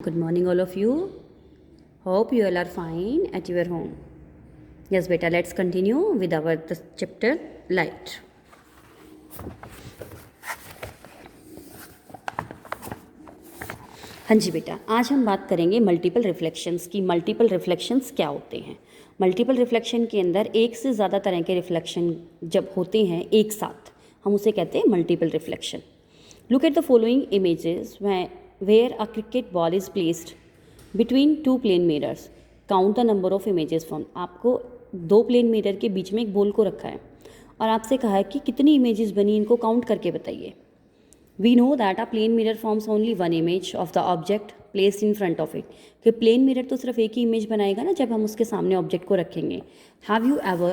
Good morning, all of you. Hope you all are fine at your home. Yes, beta, let's continue with our chapter light. हाँ जी बेटा, आज हम बात करेंगे multiple reflections की। Multiple reflections क्या होते हैं? मल्टीपल रिफ्लेक्शन के अंदर एक से ज़्यादा तरह के रिफ्लेक्शन जब होते हैं एक साथ, हम उसे कहते हैं multiple reflection. Look at the following images where a cricket ball is placed between two plane mirrors. Count the number of images formed. आपको दो प्लेन मिरर के बीच में एक बॉल को रखा है और आपसे कहा है कि कितनी इमेजेस बनी, इनको काउंट करके बताइए. We know that a plane mirror forms only one image of the object placed in front of it. कि प्लेन मिरर तो सिर्फ एक ही इमेज बनाएगा ना जब हम उसके सामने ऑब्जेक्ट को रखेंगे. Have you ever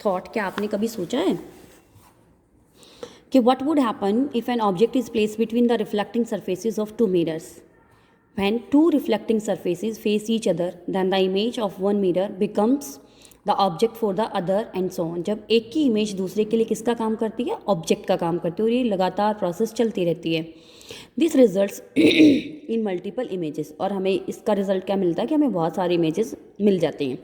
thought, क्या आपने कभी सोचा है कि what would happen if an object is placed between the reflecting surfaces of two mirrors? When two reflecting surfaces face each other, then the image of one mirror becomes the object for the other and so on. जब एक की image दूसरे के लिए किसका काम करती है? ऑब्जेक्ट का काम करती है और ये लगातार प्रोसेस चलती रहती है. This results in multiple images. और हमें इसका रिजल्ट क्या मिलता है कि हमें बहुत सारे इमेजेस मिल जाते हैं.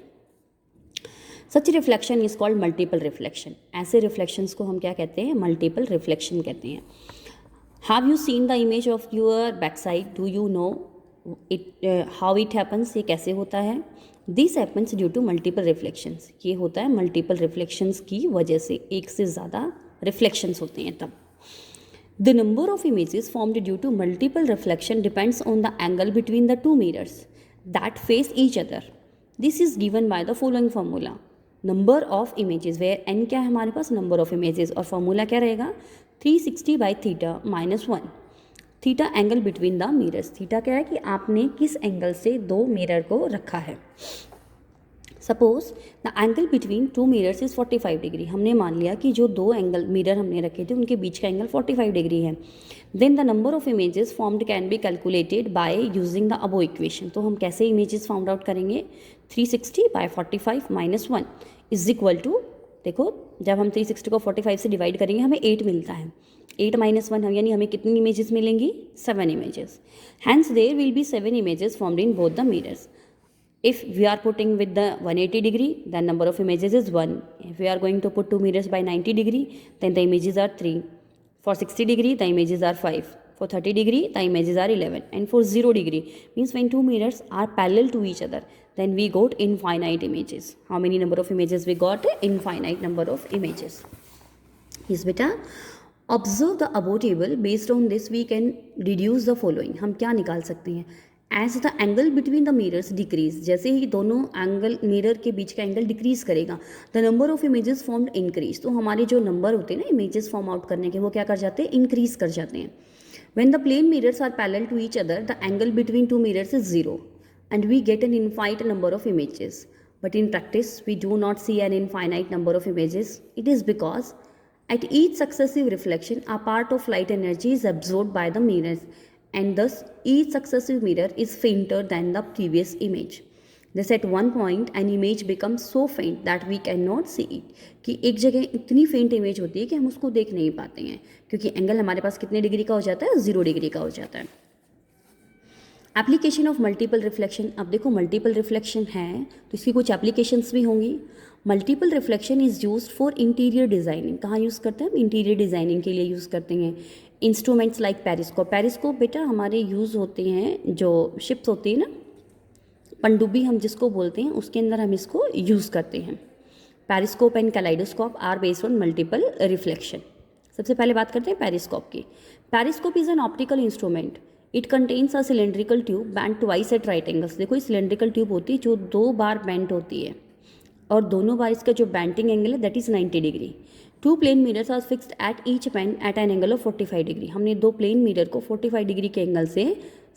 Such reflection is called multiple reflection. ऐसे रिफ्लेक्शंस को हम क्या कहते हैं? मल्टीपल रिफ्लेक्शन कहते हैं. Have you seen the image of your back side? Do you know it how it happens? ये कैसे होता है? This happens due to multiple reflections. ये होता है मल्टीपल रिफ्लेक्शंस की वजह से, एक से ज़्यादा रिफ्लेक्शंस होते हैं तब. The number of images formed due to multiple reflection depends on the angle between the two mirrors that face each other. This is given by the following formula. Number of images where N क्या है हमारे पास? Number of images. और formula क्या रहेगा? 360 by theta minus 1. Theta angle between the mirrors. Theta क्या है कि आपने किस एंगल से दो मिरर को रखा है. Suppose the angle between two mirrors is 45 degree. हमने मान लिया कि जो दो एंगल मिरर हमने रखे थे उनके बीच का एंगल 45 डिग्री है. Then the number of images formed can be calculated by using the above equation. तो हम कैसे इमेजेस फाउंड आउट करेंगे? 360 by 45 minus 1 is equal to, देखो जब हम 360 को 45 से डिवाइड करेंगे हमें 8 मिलता है. 8 माइनस 1 यानी हमें कितनी इमेजेस मिलेंगी? 7 images. Hence there will be 7 images formed in both the mirrors. If we are putting with the 180 degree, then number of images is 1. If we are going to put two mirrors by 90 degree, then the images are 3. For 60 degree, the images are 5. For 30 degree, the images are 11. And for 0 degree, means when two mirrors are parallel to each other, then we got infinite images. How many number of images we got? Infinite number of images. Yes, beta. Observe the above table. Based on this, we can deduce the following. हम क्या निकाल सकते हैं? As the angle between the mirrors decrease. जैसे ही दोनों angle mirror के बीच का एंगल डिक्रीज करेगा, the number of images formed increase. तो हमारे जो नंबर होते हैं ना इमेजेस फॉर्म आउट करने के, वो क्या कर जाते हैं? इंक्रीज कर जाते हैं. When the plane mirrors are parallel to each other, the angle between two mirrors is 0 and we get an infinite number of images. But in practice we do not see an infinite number of images. It is because at each successive reflection a part of light energy is absorbed by the mirrors and thus each successive mirror is fainter than the previous image. Thus at one point an image becomes so faint that we cannot see it. कि एक जगह इतनी फेंट image होती है कि हम उसको देख नहीं पाते हैं क्योंकि एंगल हमारे पास कितने डिग्री का हो जाता है? 0 डिग्री का हो जाता है. Application of multiple reflection. अब देखो मल्टीपल रिफ्लेक्शन है तो इसकी कुछ एप्लीकेशंस भी होंगी. Multiple reflection is used for interior designing. कहाँ यूज़ करते हैं हम? इंटीरियर डिज़ाइनिंग के लिए यूज़ करते हैं. Instruments like periscope. पेरिस्कोप बेटा हमारे यूज़ होते हैं, जो शिप्स होती है ना, पनडुब्बी हम जिसको बोलते हैं, उसके अंदर हम इसको यूज़ करते हैं. Periscope and kaleidoscope are based on multiple reflection. सबसे पहले बात करते हैं पेरिस्कोप की. Periscope is an optical instrument. It contains a cylindrical tube bent twice at right angles. देखो ये सिलेंड्रिकल ट्यूब होती है जो 2 बार बेंट होती है और दोनों बार इसका जो बेंटिंग एंगल है that is 90 degree. 2 plane mirrors are fixed at each bend at an angle of 45 degree. हमने 2 प्लेन मिरर को 45 डिग्री के एंगल से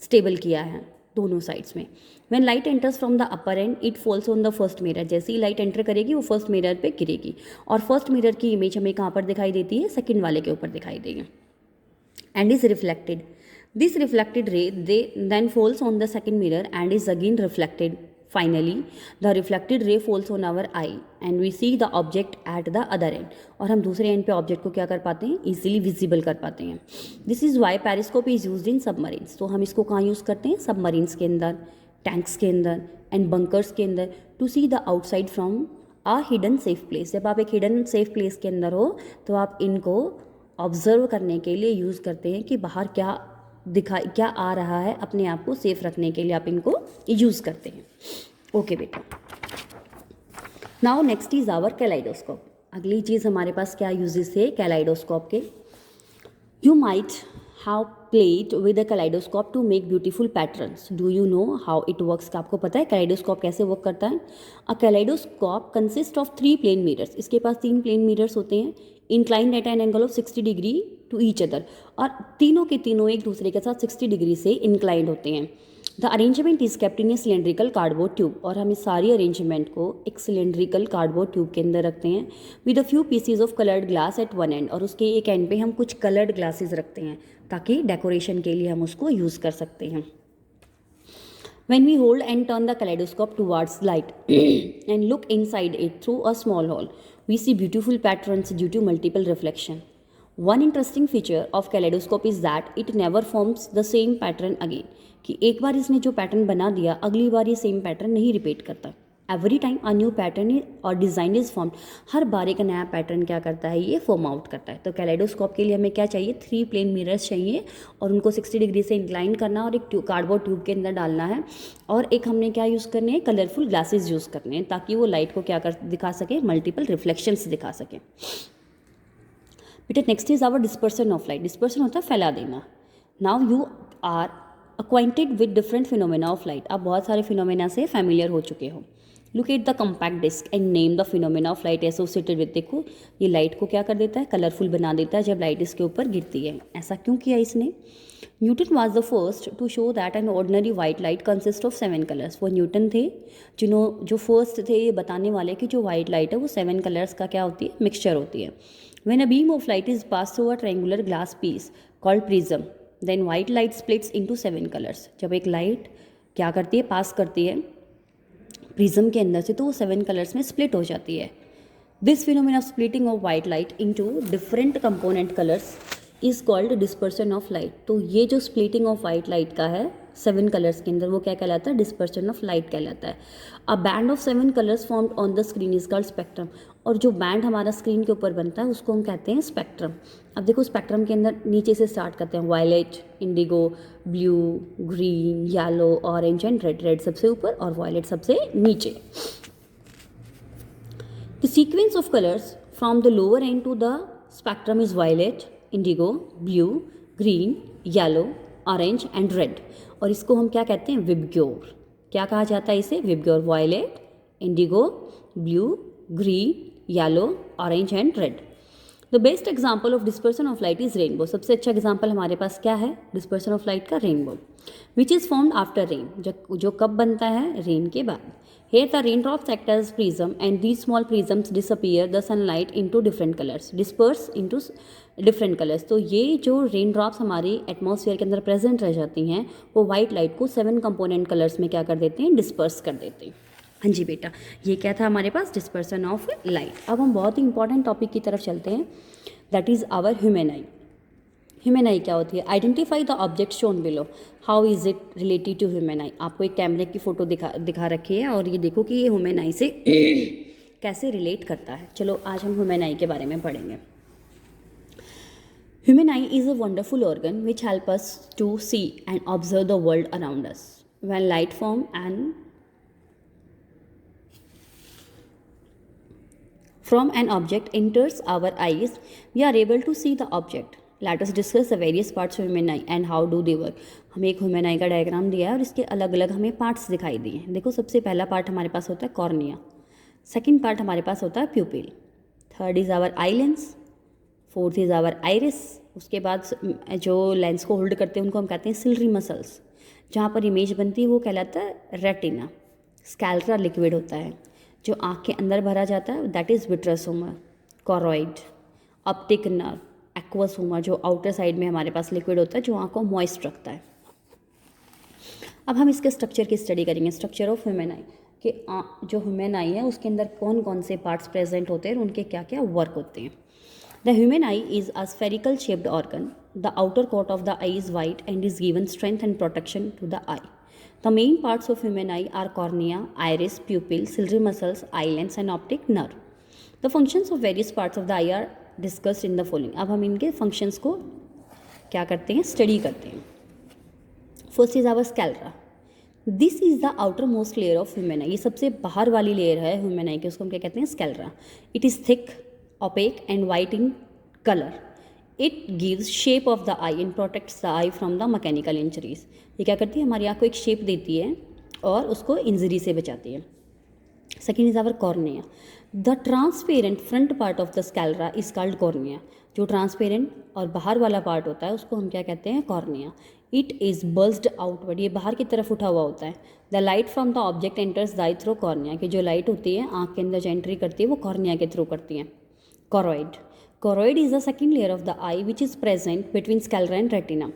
स्टेबल किया है दोनों साइड्स में. When light enters from the upper and it falls on the first mirror. जैसे ही light enter करेगी वो फर्स्ट मिरर पे गिरेगी और फर्स्ट मिरर की इमेज हमें कहाँ पर दिखाई देती है? सेकेंड वाले के ऊपर दिखाई देगी. And is reflected. This reflected ray then falls on the second mirror and is again reflected finally the reflected ray falls on our eye and we see the object at the other end, और हम दूसरे and पे object को क्या कर पाते हैं, easily visible कर पाते हैं. This is why periscope is used in submarines. तो हम इसको कहाँ यूज़ करते हैं, सबमरीन्स के अंदर, टैंक्स के अंदर एंड बंकर्स के अंदर, to see the outside from a hidden safe place. जब आप एक हिडन सेफ प्लेस के अंदर हो तो आप इनको ऑब्जर्व करने के लिए यूज़ करते हैं कि बाहर क्या आ रहा है, अपने आप को सेफ रखने के लिए आप इनको यूज़ करते हैं. ओके बेटा, now next is our kaleidoscope. अगली चीज़ हमारे पास क्या यूजेस है कैलाइडोस्कोप के. You might have played with a kaleidoscope to make beautiful patterns. Do you know how it works. आपको पता है कैलाइडोस्कोप कैसे वर्क करता है. A kaleidoscope consist of 3 plane mirrors. इसके पास 3 प्लेन मिरर्स होते हैं, inclined at an angle of 60 degree to each other, और तीनों के तीनों एक दूसरे के साथ 60 डिग्री से इंक्लाइंड होते हैं. The arrangement is kept in A cylindrical cardboard tube. और हम इस सारी अरेंजमेंट को एक सिलेंड्रिकल कार्डबोर्ड ट्यूब के अंदर रखते हैं with a few pieces of coloured glass at one end. और उसके एक एंड पे हम कुछ कलर्ड ग्लासेस रखते हैं ताकि डेकोरेशन के लिए हम उसको यूज़ कर सकते हैं. When we hold and turn the kaleidoscope towards light and look inside it through a small hole, we see beautiful patterns due to multiple reflection. One interesting feature of kaleidoscope is that it never forms the same pattern again. कि एक बार इसने जो pattern बना दिया अगली बार ये same pattern नहीं repeat करता. Every time a new pattern और डिज़ाइन इज फॉर्म. हर बार एक नया पैटर्न क्या करता है, ये फॉर्म आउट करता है. तो कैलेडोस्कोप के लिए हमें क्या चाहिए, 3 प्लेन मिरर्स चाहिए और उनको 60 डिग्री से इंक्लाइन करना और एक कार्डबोर्ड ट्यूब के अंदर डालना है. और एक हमने क्या यूज़ करने हैं, कलरफुल ग्लासेस यूज़ करने हैं ताकि वो लाइट को क्या कर दिखा सके, मल्टीपल रिफ्लेक्शंस दिखा सके. बेटा next is our dispersion of light. Dispersion होता है फैला देना. Now you are acquainted with different phenomena of light. आप बहुत सारे फिनोमेना से फैमिलियर हो चुके हो. Look at the compact disc and name the phenomena of light associated with. देखो ये लाइट को क्या कर देता है, कलरफुल बना देता है जब लाइट इसके ऊपर गिरती है. ऐसा क्यों किया इसने. Newton was the first to show that an ordinary white light consist of 7 colours. वो न्यूटन थे जो फर्स्ट थे ये बताने वाले कि जो वाइट लाइट है वो 7 कलर्स का क्या होती है, मिक्सचर होती है. When a beam of light is pass through a triangular glass piece called prism, then white light splits into 7 colours. जब एक लाइट क्या करती है, पास करती है प्रिज्म के अंदर से, तो वो 7 कलर्स में स्प्लिट हो जाती है. This phenomena of splitting of white light into different component colours is called dispersion of light. तो ये जो स्प्लिटिंग ऑफ वाइट लाइट का है 7 कलर्स के अंदर, वो क्या कहलाता है, डिस्पर्सन ऑफ लाइट कहलाता है. A band of 7 colours formed on the screen is called spectrum. और जो बैंड हमारा स्क्रीन के ऊपर बनता है उसको हम कहते हैं स्पेक्ट्रम. अब देखो स्पेक्ट्रम के अंदर नीचे से स्टार्ट करते हैं, violet, indigo, blue, green, yellow, orange and red. Red सबसे ऊपर और वायलेट सबसे नीचे. The sequence of colours from the lower end to the spectrum is violet, indigo, blue, green, yellow, orange and red. और इसको हम क्या कहते हैं, विबग्योर. क्या कहा जाता है इसे, VIBGYOR. Violet, indigo, blue, green, yellow, orange and red. The best example of dispersion of light is rainbow. सबसे अच्छा एग्जाम्पल हमारे पास क्या है डिस्पर्सन ऑफ लाइट का, rainbow, which is formed after rain. जो कब बनता है, रेन के बाद. Here the rain drops act as prism and these small prisms disappear the sunlight into different colours, disperse into different colours. तो ये जो रेन ड्रॉप्स हमारी एटमॉस्फेयर के अंदर प्रेजेंट रह जाती हैं वो वाइट लाइट को 7 कंपोनेंट कलर्स में क्या कर देते हैं, डिस्पर्स कर देते हैं. हाँ जी बेटा, ये क्या था हमारे पास, डिस्पर्सन ऑफ लाइट. अब हम बहुत ही इंपॉर्टेंट टॉपिक की तरफ चलते हैं, that is our human eye. Human eye क्या होती है, identify the object shown below, how is it related to human eye. आपको एक कैमरे की फ़ोटो दिखा रखी है और ये देखो कि ये ह्यूमन आई से कैसे रिलेट करता है. चलो आज हम ह्यूमन आई के बारे में पढ़ेंगे. Human eye is a wonderful organ which help us to see and observe the world around us. When light form and from an object enters our eyes, we are able to see the object. Let us discuss the various parts of human eye and how do they work. हमें एक human आई का diagram दिया है और इसके अलग अलग हमें पार्ट्स दिखाई दिए हैं. देखो सबसे पहला पार्ट हमारे पास होता है कॉर्निया, सेकंड पार्ट हमारे पास होता है pupil, third is our eye lens, fourth is our iris. उसके बाद जो लेंस को होल्ड करते हैं उनको हम कहते हैं सिलरी मसल्स. जहाँ पर इमेज बनती है वो कहलाता है रेटिना. स्कैल्ट्रा लिक्विड होता है जो आँख के अंदर भरा जाता है, that is vitreous humour. Choroid, optic nerve, aqueous humour जो आउटर साइड में हमारे पास लिक्विड होता है जो आँख को मॉइस्ट रखता है. अब हम इसके स्ट्रक्चर की स्टडी करेंगे, स्ट्रक्चर ऑफ ह्यूमन आई, कि जो ह्यूमन आई है उसके अंदर कौन कौन से पार्ट्स प्रेजेंट होते हैं और उनके क्या क्या वर्क होते हैं। The human eye is a spherical shaped organ. The outer coat of the eye is white and is given strength and protection to the eye. The main parts of human eye are cornea, iris, pupil, ciliary muscles, eye lens and optic nerve. The functions of various parts of the eye are discussed in the following. अब हम इनके functions को क्या करते हैं, study करते हैं. First is our sclera. This is the outermost layer of human eye. ये सबसे बाहर वाली लेयर है ह्यूमन आई की, उसको हम क्या कहते हैं, sclera. It is thick, opaque and white in color. It gives shape of the eye and protects the eye from the mechanical injuries. ये क्या करती है, हमारी आँख को एक शेप देती है और उसको इंजरी से बचाती है. Second is our cornea. The transparent front part of the sclera is called cornea. जो ट्रांसपेरेंट और बाहर वाला पार्ट होता है उसको हम क्या कहते हैं, cornea. It is bulged outward. ये बाहर की तरफ उठा हुआ होता है. The light from the object enters the I through cornea. की जो लाइट होती है आँख के अंदर जो एंट्री करती है वो कॉर्निया के थ्रू करती है. Choroid. Choroid is the second layer of the eye which is present between sclera and retina.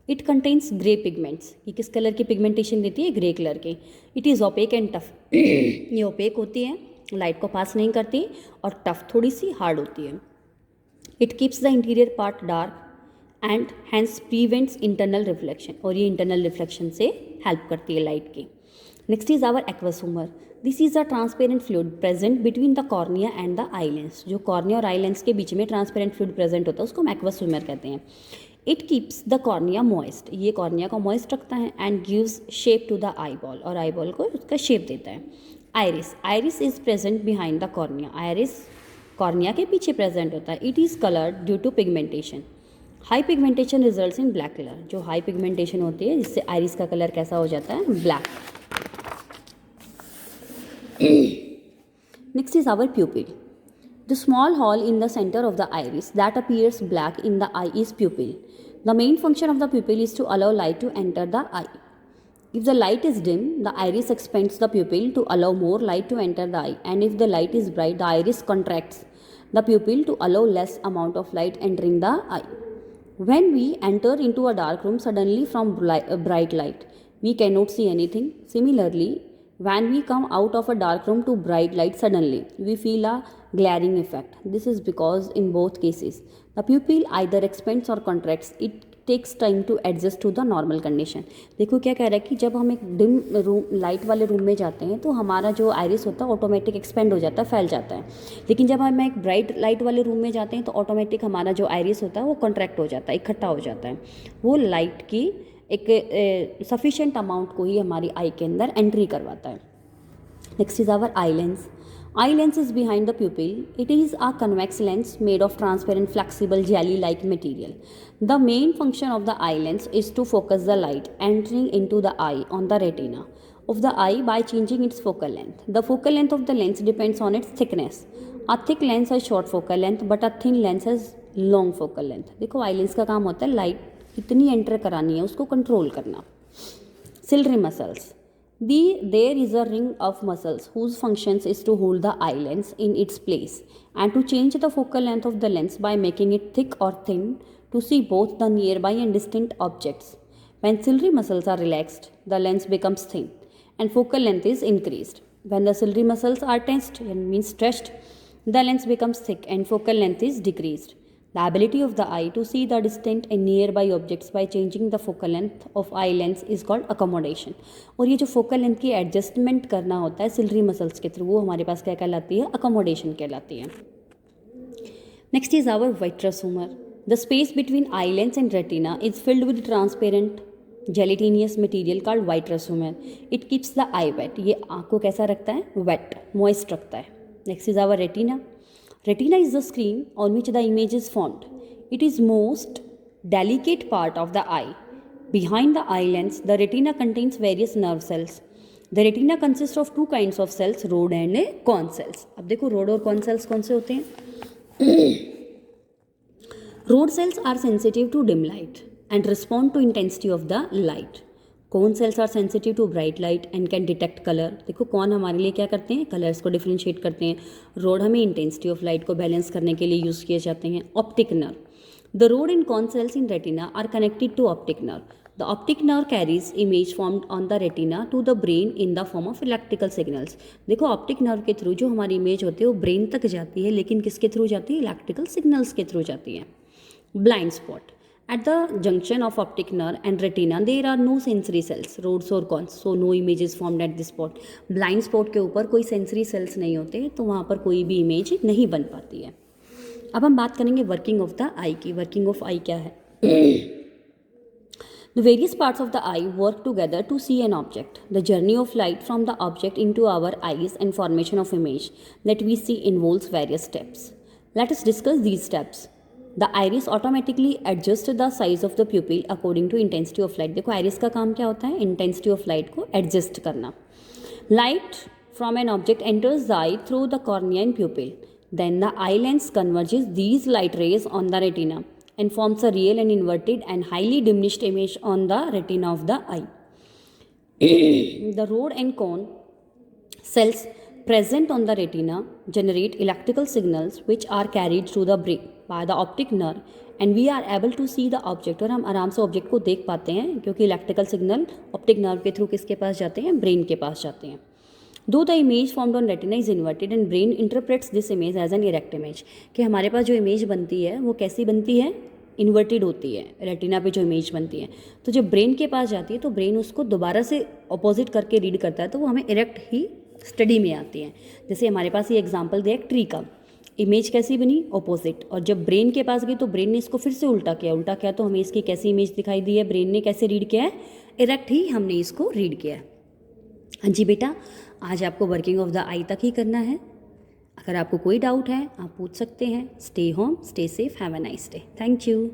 It contains grey pigments. ये किस कलर की पिगमेंटेशन देती है, ग्रे कलर की. It is opaque and tough. ये opaque होती है, लाइट को पास नहीं करती, और टफ थोड़ी सी हार्ड होती है. It keeps the interior part dark and hence prevents internal reflection. और ये internal reflection से हेल्प करती है लाइट की. Next is our aqueous humor. This is a transparent fluid present between the cornea and the eye lens. जो cornea और eye lens के बीच में ट्रांसपेरेंट फ्लूइड प्रेजेंट होता है उसको हम एक्वस ह्यूमर कहते हैं. It keeps the cornea moist. ये कॉर्निया को मॉइस्ट रखता है and gives shape to the eye ball, और आई बॉल को उसका शेप देता है. Iris. Iris is present behind the cornea. Iris cornea के पीछे प्रेजेंट होता है. It is coloured due to pigmentation. High pigmentation results in black colour. जो हाई पिगमेंटेशन होती है जिससे आइरिस का कलर कैसा हो जाता है, black. Next is our pupil. The small hole in the center of the iris that appears black in the eye is pupil. The main function of the pupil is to allow light to enter the eye. If the light is dim, the iris expands the pupil to allow more light to enter the eye, and if the light is bright, the iris contracts the pupil to allow less amount of light entering the eye. When we enter into a dark room suddenly from bright light, we cannot see anything. Similarly, when we come out of a dark room to bright light suddenly, we feel a glaring effect. This is because in both cases, the pupil either expands or contracts. It takes time to adjust to the normal condition. देखो क्या कह रहा है कि जब हम एक dim room, light वाले रूम में जाते हैं तो हमारा जो आइरिस होता है ऑटोमेटिक एक्सपेंड हो जाता है, फैल जाता है. लेकिन जब हम एक ब्राइट लाइट वाले रूम में जाते हैं तो ऑटोमेटिक हमारा जो आइरिस होता है वो कॉन्ट्रैक्ट हो जाता है, इकट्ठा हो जाता है. वो लाइट की एक सफिशेंट अमाउंट को ही हमारी आई के अंदर एंट्री करवाता है. Next is our eye lens. Eye lens is behind the pupil. It is a convex lens made of transparent flexible jelly like material. The main function of the eye lens is to focus the light entering in to the eye on the retina of the eye by changing its focal length. The focal length of the lens depends on its thickness. A thick lens has short focal length but a thin lens has long focal length. देखो eye lens का काम होता है light कितनी enter करानी है उसको control करना. Ciliary muscles. There is a ring of muscles whose functions is to hold the eye lens in its place and to change the focal length of the lens by making it thick or thin to see both the nearby and distant objects. When ciliary muscles are relaxed, the lens becomes thin and focal length is increased. When the ciliary muscles are tensed and means stretched, the lens becomes thick and focal length is decreased. The ability of the eye to see the distant and nearby objects by changing the focal length of eye lens is called accommodation. और ये जो focal length की adjustment करना होता है ciliary muscles के through, वो हमारे पास क्या कहलाती है, accommodation कहलाती है. Next is our vitreous humor. The space between eye lens and retina is filled with transparent gelatinous material called vitreous humor. It keeps the eye wet. ये आँख को कैसा रखता है, wet, moist रखता है. Next is our retina. Retina is the screen on which the image is formed. It is most delicate part of the eye. Behind the eye lens, the retina contains various nerve cells. The retina consists of two kinds of cells, rod and cone cells. अब देखो rod और cone cells कौन से होते हैं? Rod cells are sensitive to dim light and respond to intensity of the light. Cone cells are sensitive to bright light and can detect color. देखो कौन हमारे लिए क्या करते हैं, कलर्स को डिफ्रेंशिएट करते हैं. रोड हमें इंटेंसिटी ऑफ लाइट को बैलेंस करने के लिए यूज़ किए जाते हैं. Optic nerve. The rod and cone cells in retina are connected to optic nerve. The optic nerve carries image formed on the retina to the brain in the form of electrical signals. देखो optic nerve के through जो हमारी image होती है वो brain तक जाती है, लेकिन किसके थ्रू जाती है? इलेक्ट्रिकल सिग्नल्स के थ्रू जाती है। Blind spot at the junction of optic nerve and retina there are no sensory cells, rods or cones, so no image is formed at this spot। blind spot के ऊपर कोई sensory cells नहीं होते, तो वहाँ पर कोई भी image नहीं बन पाती है। अब हम बात करेंगे वर्किंग ऑफ द आई की। वर्किंग ऑफ आई क्या है? The various parts of the eye work together to see an object. The journey of light from the object into our eyes and formation of image that we see involves various steps. Let us discuss these steps. The iris automatically adjusts the size of the pupil according to intensity of light। देखो iris का काम क्या होता है? intensity of light को adjust करना। Light from an object enters the eye through the cornea and pupil. Then the eye lens converges these light rays on the retina and forms a real and inverted and highly diminished image on the retina of the eye. The rod and cone cells present on the retina generate electrical signals which are carried through the brain by the optic nerve and we are able to see the object। और हम आराम से object को देख पाते हैं क्योंकि electrical signal optic nerve के थ्रू किसके पास जाते हैं? ब्रेन के पास जाते हैं। Though the image formed on retina is inverted and brain interprets this image as an erect image. कि हमारे पास जो इमेज बनती है वो कैसी बनती है? इन्वर्टेड होती है। रेटिना पे जो इमेज बनती है तो जब ब्रेन के पास जाती है तो ब्रेन उसको दोबारा से अपोजिट करके रीड करता है, तो वो हमें इरेक्ट ही स्टडी में आती है। जैसे हमारे पास ये एग्जांपल दिया एक ट्री का, इमेज कैसी बनी? ऑपोजिट। और जब ब्रेन के पास गई तो ब्रेन ने इसको फिर से उल्टा किया तो हमें इसकी कैसी इमेज दिखाई दी है? ब्रेन ने कैसे रीड किया है? इरेक्ट ही हमने इसको रीड किया है। हाँ जी बेटा, आज आपको वर्किंग ऑफ द आई तक ही करना है। अगर आपको कोई डाउट है आप पूछ सकते हैं। Stay home, stay safe, have a nice day. Thank you.